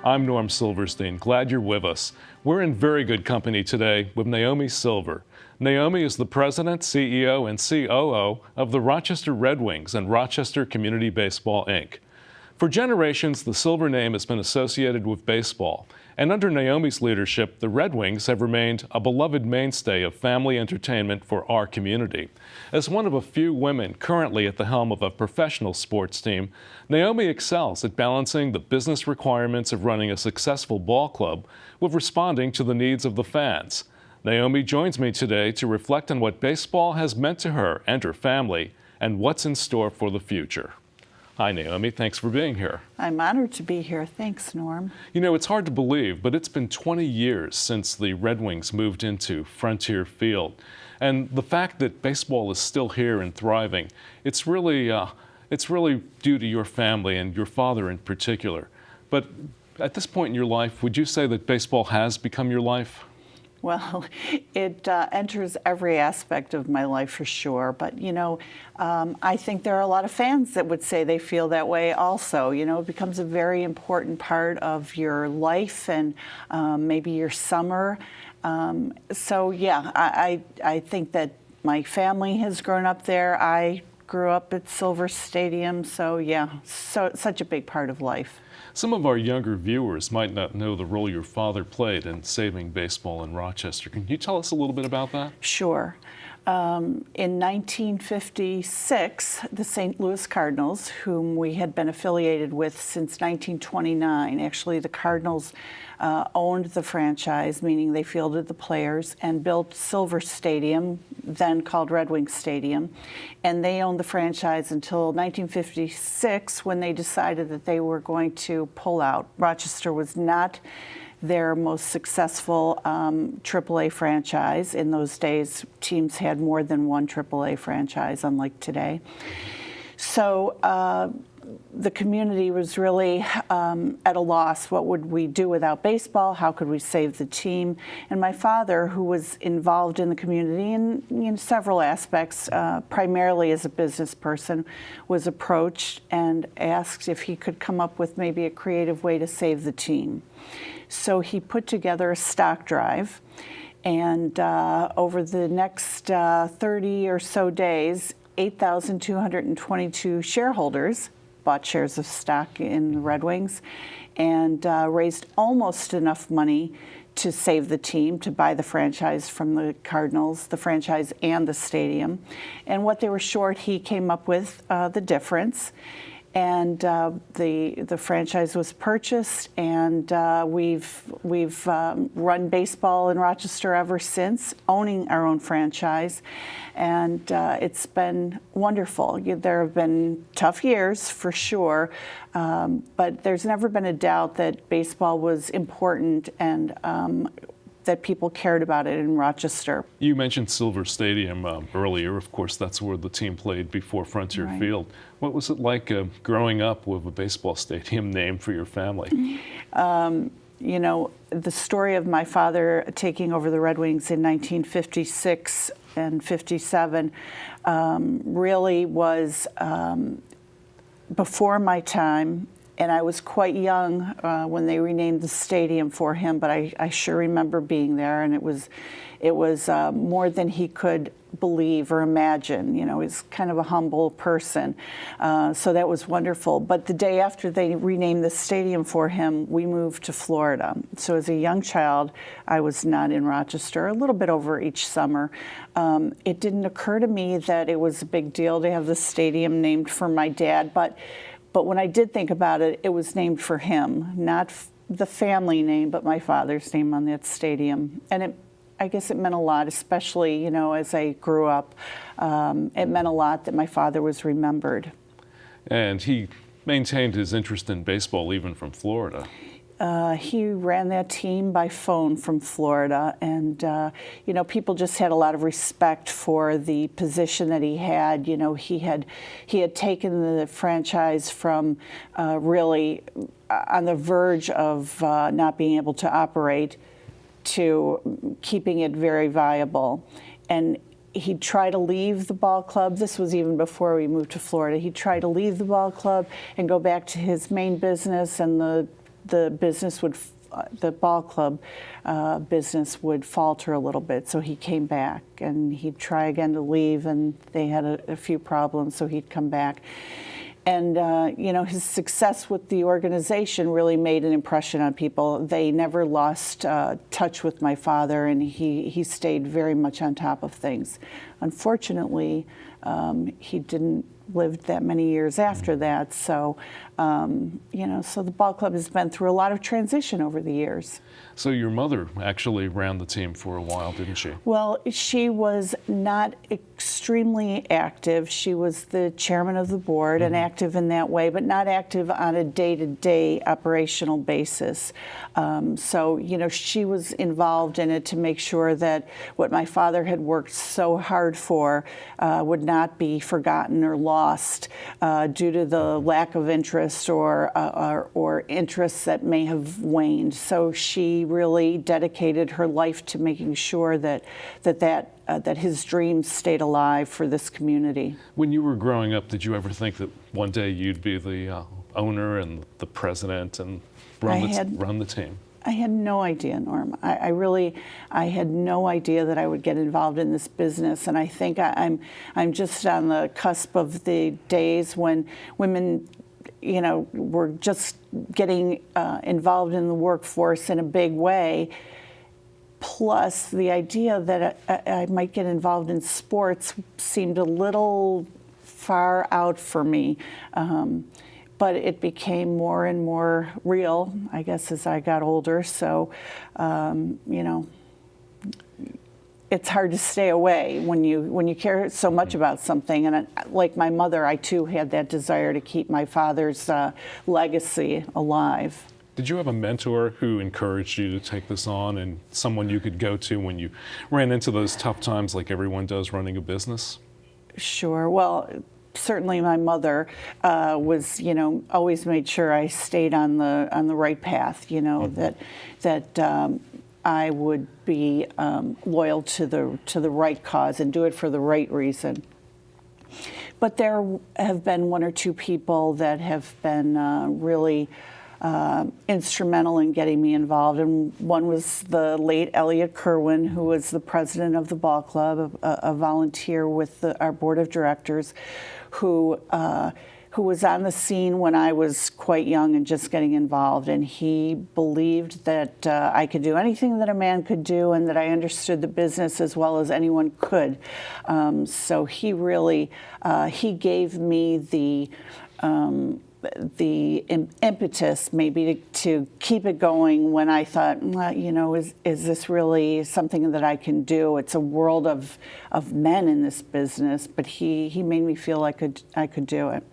I'm Norm Silverstein. Glad you're with us. We're in very good company today with Naomi Silver. Naomi is the president, CEO, and COO of the Rochester Red Wings and Rochester Community Baseball, Inc. For generations, the Silver name has been associated with baseball, and under Naomi's leadership, the Red Wings have remained a beloved mainstay of family entertainment for our community. As one of a few women currently at the helm of a professional sports team, Naomi excels at balancing the business requirements of running a successful ball club with responding to the needs of the fans. Naomi joins me today to reflect on what baseball has meant to her and her family and what's in store for the future. Hi, Naomi. Thanks for being here. I'm honored to be here. Thanks, Norm. You know, it's hard to believe, but it's been 20 years since the Red Wings moved into Frontier Field. And the fact that baseball is still here and thriving, it's really due to your family and your father in particular. But at this point in your life, would you say that baseball has become your life? Well, it enters every aspect of my life for sure. But, I think there are a lot of fans that would say they feel that way also. It becomes a very important part of your life and maybe your summer. I think that my family has grown up there. I grew up at Silver Stadium. Such a big part of life. Some of our younger viewers might not know the role your father played in saving baseball in Rochester. Can you tell us a little bit about that? Sure. In 1956, the St. Louis Cardinals, whom we had been affiliated with since 1929, actually the Cardinals owned the franchise, meaning they fielded the players, and built Silver Stadium, then called Red Wing Stadium. And they owned the franchise until 1956 when they decided that they were going to pull out. Rochester was not their most successful AAA franchise. In those days, teams had more than one AAA franchise, unlike today. So the community was really at a loss. What would we do without baseball? How could we save the team? And my father, who was involved in the community in several aspects, primarily as a business person, was approached and asked if he could come up with maybe a creative way to save the team. So he put together a stock drive, and over the next 30 or so days, 8,222 shareholders bought shares of stock in the Red Wings and raised almost enough money to save the team, to buy the franchise from the Cardinals, the franchise and the stadium. And what they were short, he came up with the difference. And the franchise was purchased, and we've run baseball in Rochester ever since, owning our own franchise, and it's been wonderful. There have been tough years for sure, but there's never been a doubt that baseball was important and that people cared about it in Rochester. You mentioned Silver Stadium earlier. Of course, that's where the team played before Frontier Right. Field. What was it like growing up with a baseball stadium named for your family? The story of my father taking over the Red Wings in 1956 and 57 really was before my time. And I was quite young when they renamed the stadium for him, but I sure remember being there, and it was more than he could believe or imagine. He's kind of a humble person, so that was wonderful. But the day after they renamed the stadium for him, we moved to Florida. So as a young child, I was not in Rochester, a little bit over each summer. It didn't occur to me that it was a big deal to have the stadium named for my dad, but when I did think about it, it was named for him, not the family name, but my father's name on that stadium. And I guess it meant a lot, especially, as I grew up. It meant a lot that my father was remembered. And he maintained his interest in baseball even from Florida. He ran that team by phone from Florida, and people just had a lot of respect for the position that he had. He had taken the franchise from really on the verge of not being able to operate to keeping it very viable, and he'd try to leave the ball club. This was even before we moved to Florida. He'd try to leave the ball club and go back to his main business, and the the business would, the ball club business would falter a little bit. So he came back, and he'd try again to leave, and they had a few problems, so he'd come back. And, his success with the organization really made an impression on people. They never lost touch with my father, and he stayed very much on top of things. Unfortunately, he didn't live that many years after that. So, so the ball club has been through a lot of transition over the years. So your mother actually ran the team for a while, didn't she? Well, she was not extremely active. She was the chairman of the board and active in that way, but not active on a day-to-day operational basis. She was involved in it to make sure that what my father had worked so hard for would not be forgotten or lost due to the lack of interest or interests that may have waned. So she really dedicated her life to making sure that his dreams stayed alive for this community. When you were growing up, did you ever think that one day you'd be the owner and the president and run the team? I had no idea, Norm. I had no idea that I would get involved in this business, and I think I'm just on the cusp of the days when women, were just getting involved in the workforce in a big way. Plus, the idea that I might get involved in sports seemed a little far out for me. But it became more and more real, I guess, as I got older. So, it's hard to stay away when you care so much about something. And like my mother, I too had that desire to keep my father's legacy alive. Did you have a mentor who encouraged you to take this on, and someone you could go to when you ran into those tough times like everyone does running a business? Sure. Well, certainly my mother was, always made sure I stayed on the right path, that I would be loyal to the right cause and do it for the right reason. But there have been one or two people that have been really instrumental in getting me involved, and one was the late Elliot Kerwin, who was the president of the ball club, a volunteer with our board of directors, who was on the scene when I was quite young and just getting involved, and he believed that I could do anything that a man could do, and that I understood the business as well as anyone could. So he really he gave me the impetus maybe to keep it going when I thought, is this really something that I can do? It's a world of men in this business, but he made me feel I could do it.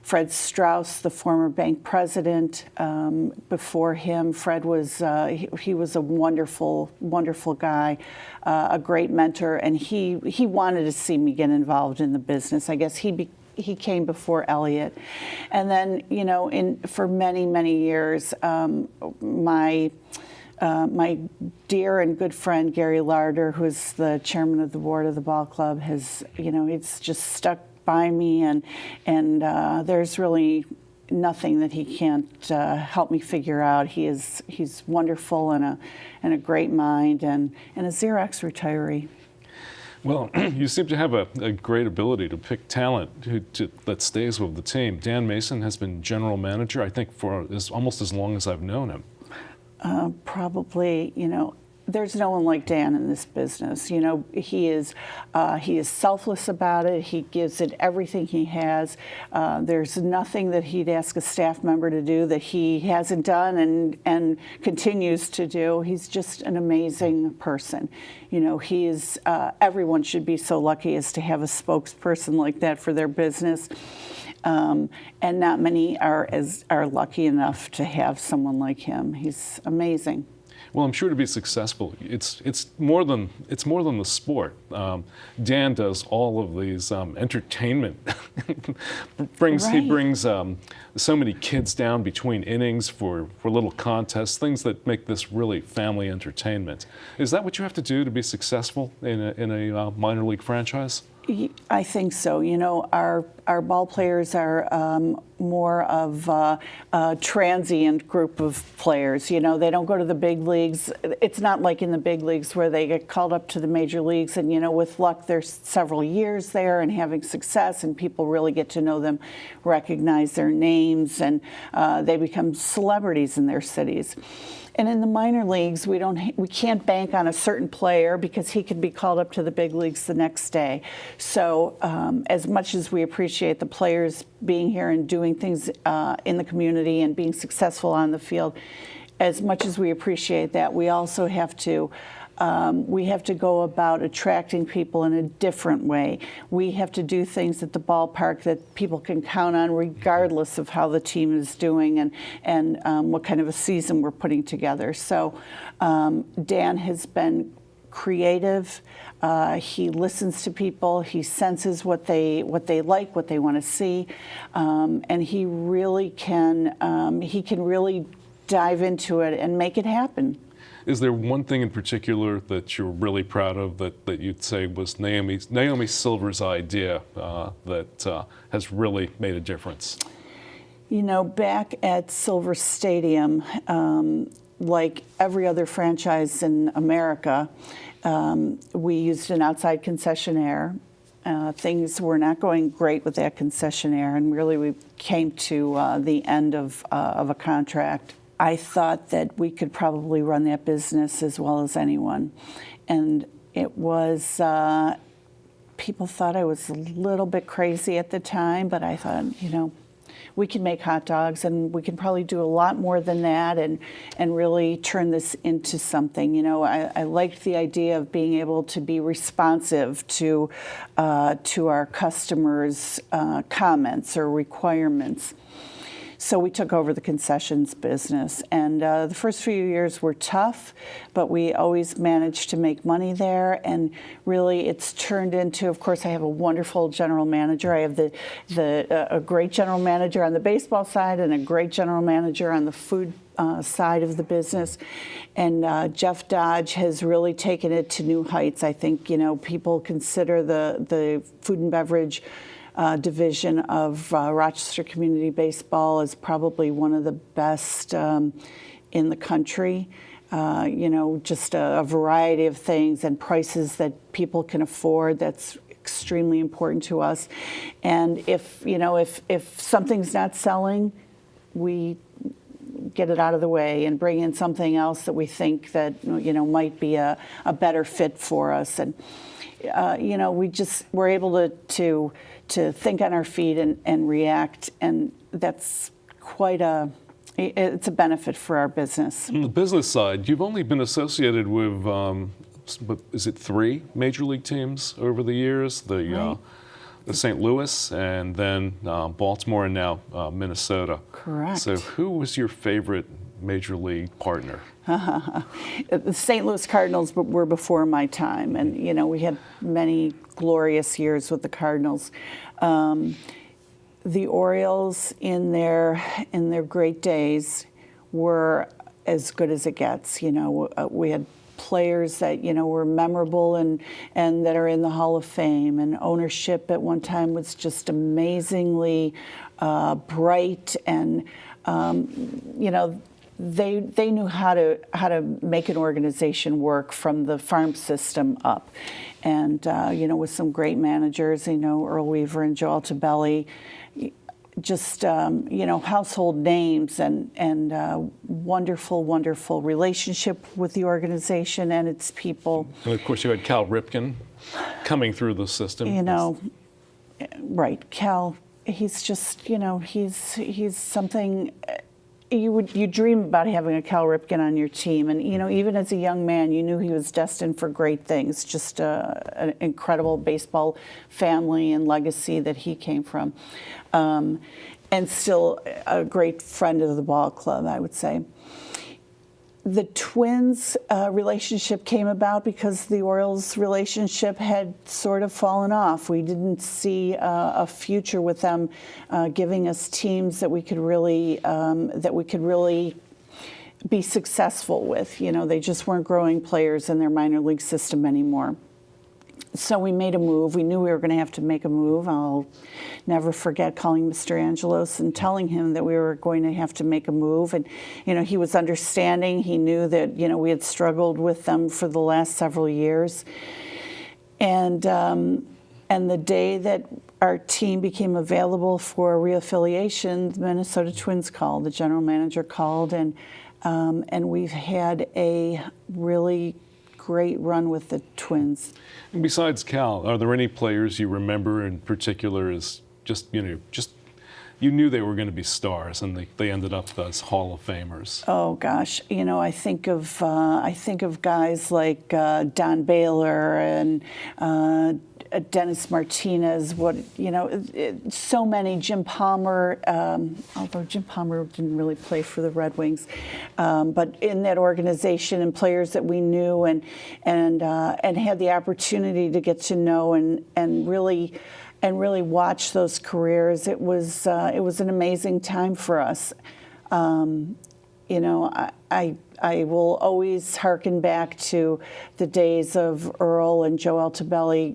Fred Strauss, the former bank president, before him, Fred was he was a wonderful, wonderful guy, a great mentor, and he wanted to see me get involved in the business. I guess he came before Elliot. And then, for many, many years, my dear and good friend, Gary Larder, who's the chairman of the board of the ball club, has, it's just stuck by me, and there's really nothing that he can't help me figure out. He's wonderful and a great mind, and a Xerox retiree. Well, you seem to have a great ability to pick talent that stays with the team. Dan Mason has been general manager, I think, for almost as long as I've known him. Probably, there's no one like Dan in this business. He is selfless about it. He gives it everything he has. There's nothing that he'd ask a staff member to do that he hasn't done and continues to do. He's just an amazing person. Everyone should be so lucky as to have a spokesperson like that for their business. And not many are lucky enough to have someone like him. He's amazing. Well, I'm sure to be successful, it's more than the sport. Dan does all of these entertainment. He brings so many kids down between innings for little contests, things that make this really family entertainment. Is that what you have to do to be successful in a minor league franchise? I think so. You know, our ball players are more of a transient group of players. You know, they don't go to the big leagues. It's not like in the big leagues where they get called up to the major leagues and, you know, with luck, there's several years there and having success and people really get to know them, recognize their names, and they become celebrities in their cities. And in the minor leagues, we can't bank on a certain player because he could be called up to the big leagues the next day. So as much as we appreciate the players being here and doing things in the community and being successful on the field, as much as we appreciate that, we also have to go about attracting people in a different way. We have to do things at the ballpark that people can count on regardless of how the team is doing and what kind of a season we're putting together. So Dan has been creative. He listens to people. He senses what they like, what they want to see, and he really can. He can really dive into it and make it happen. Is there one thing in particular that you're really proud of that you'd say was Naomi Silver's idea that has really made a difference? You know, back at Silver Stadium, like every other franchise in America, we used an outside concessionaire. Things were not going great with that concessionaire, and really we came to the end of a contract. I thought that we could probably run that business as well as anyone. And it was, people thought I was a little bit crazy at the time, but I thought, you know, we can make hot dogs and we can probably do a lot more than that and really turn this into something. You know, I liked the idea of being able to be responsive to our customers' comments or requirements. So we took over the concessions business, and the first few years were tough, but we always managed to make money there, and really it's turned into, of course, I have a wonderful general manager. I have a great general manager on the baseball side and a great general manager on the food side of the business, and Jeff Dodge has really taken it to new heights. I think, you know, people consider the food and beverage division of Rochester Community Baseball is probably one of the best in the country. You know, just a variety of things and prices that people can afford. That's extremely important to us. And if something's not selling, we get it out of the way and bring in something else that we think that, you know, might be a better fit for us. And you know, we're able to think on our feet and react, and that's it's a benefit for our business. On the business side, you've only been associated with, is it 3 major league teams over the years? Right. The St. Louis, and then Baltimore, and now Minnesota. Correct. So who was your favorite major league partner? The St. Louis Cardinals were before my time, and you know, we had many glorious years with the Cardinals. The Orioles in their great days were as good as it gets. You know, we had players that, you know, were memorable and that are in the Hall of Fame, and ownership at one time was just amazingly bright, and you know, they knew how to make an organization work from the farm system up, and you know, with some great managers, you know, Earl Weaver and Joe Altobelli, just you know, household names, and wonderful relationship with the organization and its people. And of course, you had Cal Ripken coming through the system. You know, right, Cal. He's just, you know, he's something. You dream about having a Cal Ripken on your team, and you know, even as a young man, you knew he was destined for great things. Just an incredible baseball family and legacy that he came from, and still a great friend of the ball club, I would say. The Twins relationship came about because the Orioles relationship had sort of fallen off. We didn't see a future with them giving us teams that we could really be successful with. You know, they just weren't growing players in their minor league system anymore. So we made a move. We knew we were going to have to make a move. I'll never forget calling Mr. Angelos and telling him that we were going to have to make a move. And, he was understanding. He knew that, we had struggled with them for the last several years. And the day that our team became available for reaffiliation, the Minnesota Twins called. The general manager called, and we've had a really great run with the Twins. And besides Cal, are there any players you remember in particular as just you knew they were going to be stars, and they ended up as Hall of Famers? Oh gosh, I think of guys like Don Baylor and Dennis Martinez. So many. Jim Palmer, although Jim Palmer didn't really play for the Red Wings, but in that organization, and players that we knew and had the opportunity to get to know and really watch those careers. It was an amazing time for us. I will always hearken back to the days of Earl and Joe Altobelli.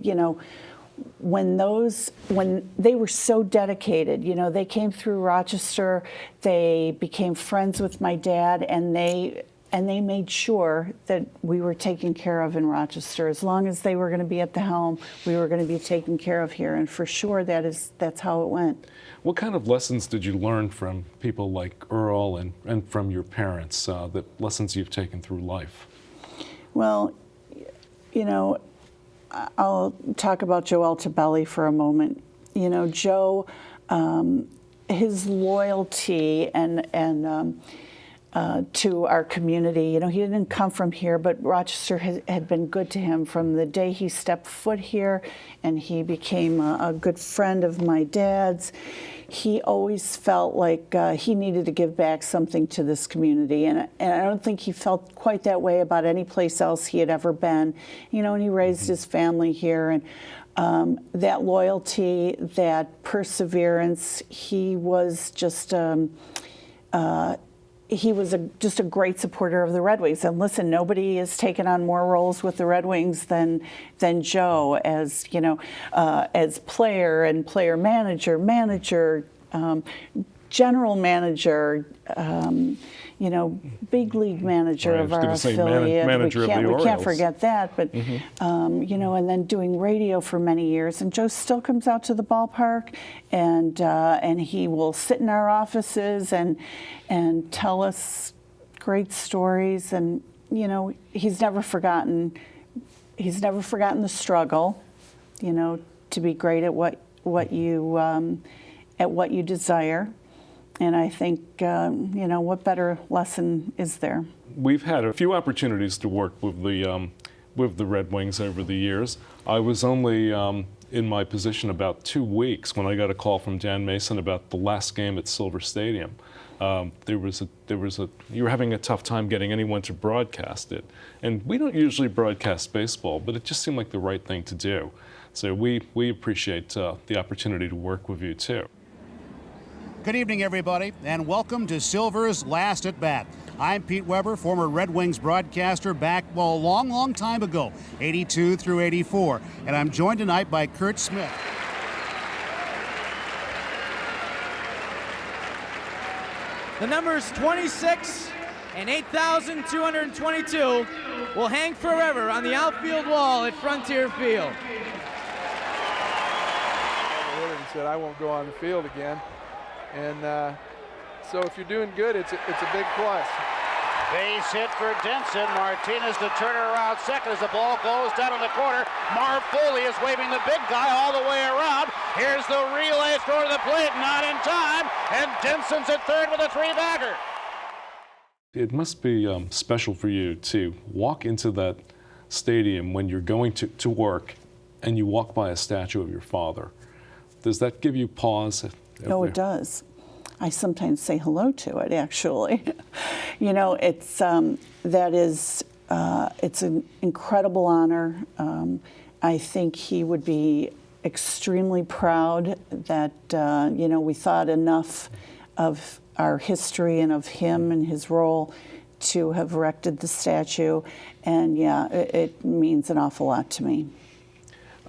When they were so dedicated. They came through Rochester. They became friends with my dad, and they made sure that we were taken care of in Rochester. As long as they were going to be at the helm, we were going to be taken care of here. And for sure, that's how it went. What kind of lessons did you learn from people like Earl and from your parents, the lessons you've taken through life? Well, I'll talk about Joe Altobelli for a moment. Joe, his loyalty and to our community. He didn't come from here, but Rochester had been good to him from the day he stepped foot here, and he became a good friend of my dad's. He always felt like he needed to give back something to this community, and I don't think he felt quite that way about any place else he had ever been. And he raised his family here, and that loyalty, that perseverance, he was just just a great supporter of the Red Wings. And listen, nobody has taken on more roles with the Red Wings than Joe, as as player and player manager, general manager, big league manager of our affiliate. Manager of the Orioles. We can't forget that. But and then doing radio for many years. And Joe still comes out to the ballpark, and he will sit in our offices and tell us great stories. And he's never forgotten the struggle. To be great at what you desire. And I think, what better lesson is there? We've had a few opportunities to work with the Red Wings over the years. I was only in my position about 2 weeks when I got a call from Dan Mason about the last game at Silver Stadium. You were having a tough time getting anyone to broadcast it, and we don't usually broadcast baseball, but it just seemed like the right thing to do. So we appreciate the opportunity to work with you too. Good evening, everybody, and welcome to Silver's Last at Bat. I'm Pete Weber, former Red Wings broadcaster back, a long time ago, 82 through 84. And I'm joined tonight by Curt Smith. The numbers 26 and 8,222 will hang forever on the outfield wall at Frontier Field. And said, I won't go on the field again. And so if you're doing good, it's a big plus. Base hit for Denson. Martinez to turn it around second as the ball goes down in the corner. Marv Foley is waving the big guy all the way around. Here's the relay throw to the plate, not in time. And Denson's at third with a three-bagger. It must be special for you to walk into that stadium when you're going to work and you walk by a statue of your father. Does that give you pause? Oh, it does. I sometimes say hello to it, actually. It's it's an incredible honor. I think he would be extremely proud that we thought enough of our history and of him and his role to have erected the statue. And it means an awful lot to me.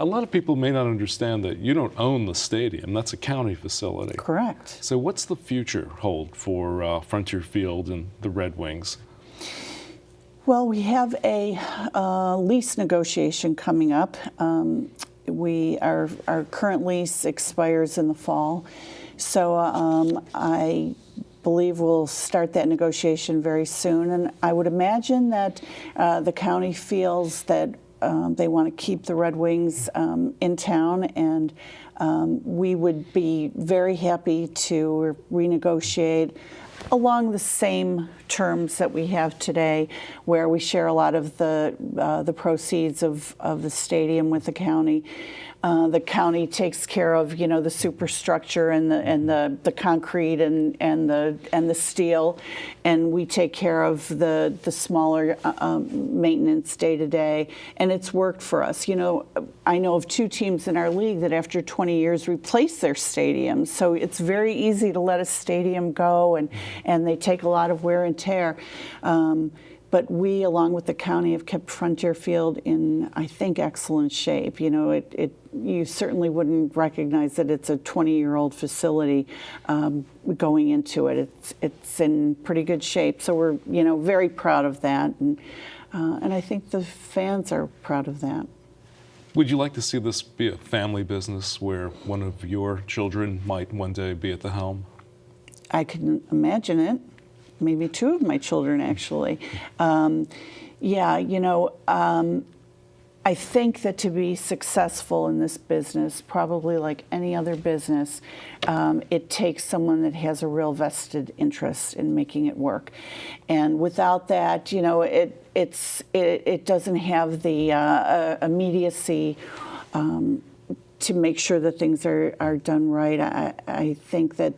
A lot of people may not understand that you don't own the stadium. That's a county facility. Correct. So what's the future hold for Frontier Field and the Red Wings? Well, we have a lease negotiation coming up. Our current lease expires in the fall, so I believe we'll start that negotiation very soon. And I would imagine that the county feels that they want to keep the Red Wings in town, and we would be very happy to renegotiate along the same terms that we have today, where we share a lot of the proceeds of the stadium with the county. The county takes care of, the superstructure and the concrete and the steel, and we take care of the smaller maintenance day to day. And it's worked for us. I know of 2 teams in our league that after 20 years replaced their stadiums. So it's very easy to let a stadium go, and they take a lot of wear and tear. But we, along with the county, have kept Frontier Field in, I think, excellent shape. You certainly wouldn't recognize that it's a 20-year-old facility going into it. It's in pretty good shape. So we're, very proud of that, and I think the fans are proud of that. Would you like to see this be a family business where one of your children might one day be at the helm? I can imagine it. Maybe 2 of my children, actually. I think that to be successful in this business, probably like any other business, it takes someone that has a real vested interest in making it work. And without that, it doesn't have the immediacy to make sure that things are done right. I think that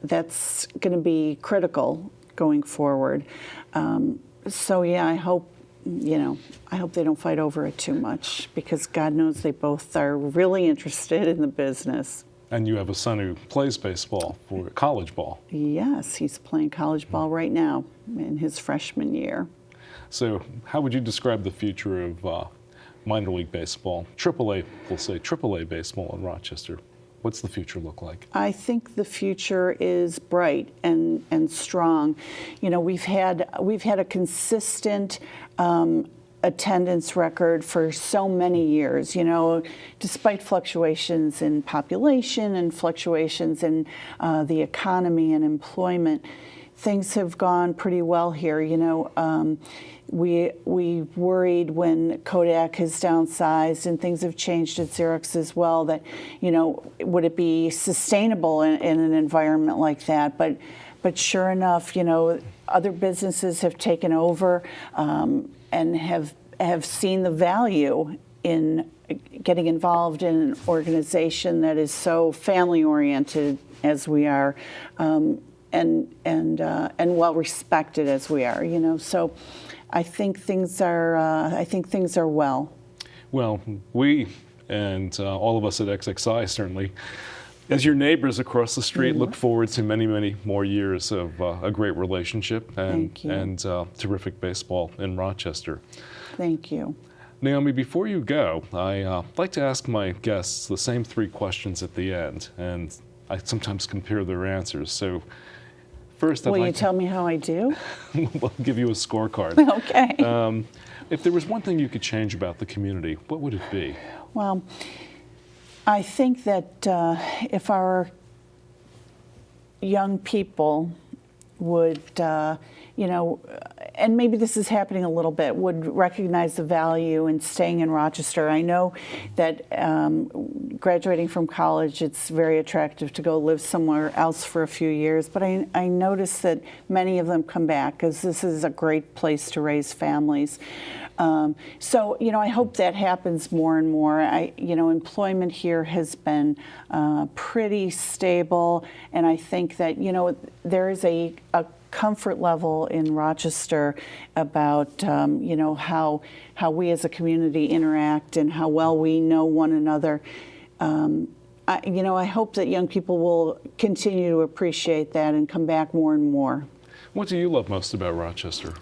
that's going to be critical going forward. I hope they don't fight over it too much, because God knows they both are really interested in the business. And you have a son who plays baseball for college ball. Yes, he's playing college ball right now in his freshman year. So how would you describe the future of minor league baseball, AAA baseball in Rochester? What's the future look like? I think the future is bright and strong. We've had a consistent attendance record for so many years. Despite fluctuations in population and fluctuations in the economy and employment, things have gone pretty well here. We worried when Kodak has downsized and things have changed at Xerox as well, that, would it be sustainable in an environment like that? But sure enough, other businesses have taken over and have seen the value in getting involved in an organization that is so family oriented as we are, and well respected as we are. So I think things are well. Well, we and all of us at XXI certainly, as your neighbors across the street, look forward to many, many more years of a great relationship and terrific baseball in Rochester. Thank you. Naomi, before you go, I like to ask my guests the same 3 questions at the end, and I sometimes compare their answers. So first, Will you tell me how I do? I'll give you a scorecard. Okay. If there was one thing you could change about the community, what would it be? Well, I think that if our young people would, and maybe this is happening a little bit, would recognize the value in staying in Rochester. I know that graduating from college, it's very attractive to go live somewhere else for a few years, but I notice that many of them come back because this is a great place to raise families. So, I hope that happens more and more. Employment here has been pretty stable, and I think that, there is a comfort level in Rochester about, how we as a community interact and how well we know one another. I hope that young people will continue to appreciate that and come back more and more. What do you love most about Rochester?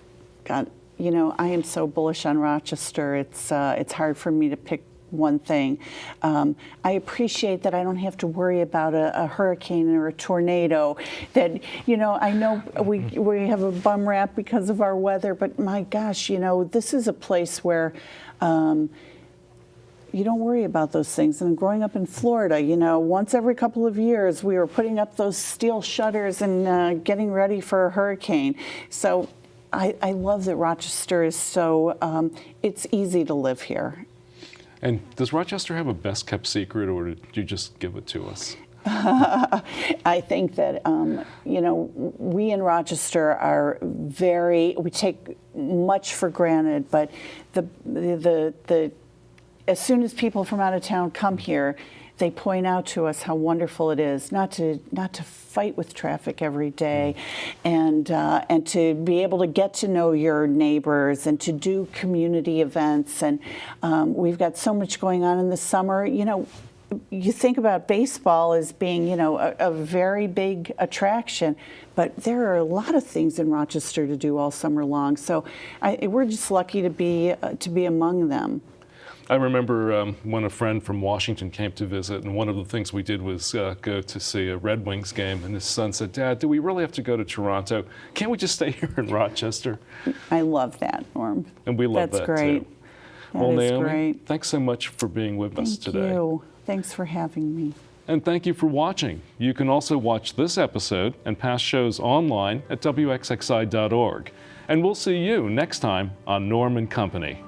God, I am so bullish on Rochester. It's hard for me to pick one thing. I appreciate that I don't have to worry about a hurricane or a tornado. That, you know, I know we have a bum rap because of our weather, but my gosh, you know, this is a place where you don't worry about those things. And growing up in Florida, you know, once every couple of years, we were putting up those steel shutters and getting ready for a hurricane. So I love that Rochester is so, it's easy to live here. And does Rochester have a best kept secret, or did you just give it to us? I think that, you know, we in Rochester are we take much for granted, but as soon as people from out of town come here, they point out to us how wonderful it is not to fight with traffic every day, and to be able to get to know your neighbors and to do community events. And we've got so much going on in the summer. You know, you think about baseball as being, you know, a very big attraction, but there are a lot of things in Rochester to do all summer long. So we're just lucky to be among them. I remember when a friend from Washington came to visit, and one of the things we did was go to see a Red Wings game, and his son said, "Dad, do we really have to go to Toronto? Can't we just stay here in Rochester?" I love that, Norm. And we love That's that great. too. That Well, is Naomi, great. thanks so much for being with us today. Thank you. Thanks for having me. And thank you for watching. You can also watch this episode and past shows online at WXXI.org. And we'll see you next time on Norm and Company.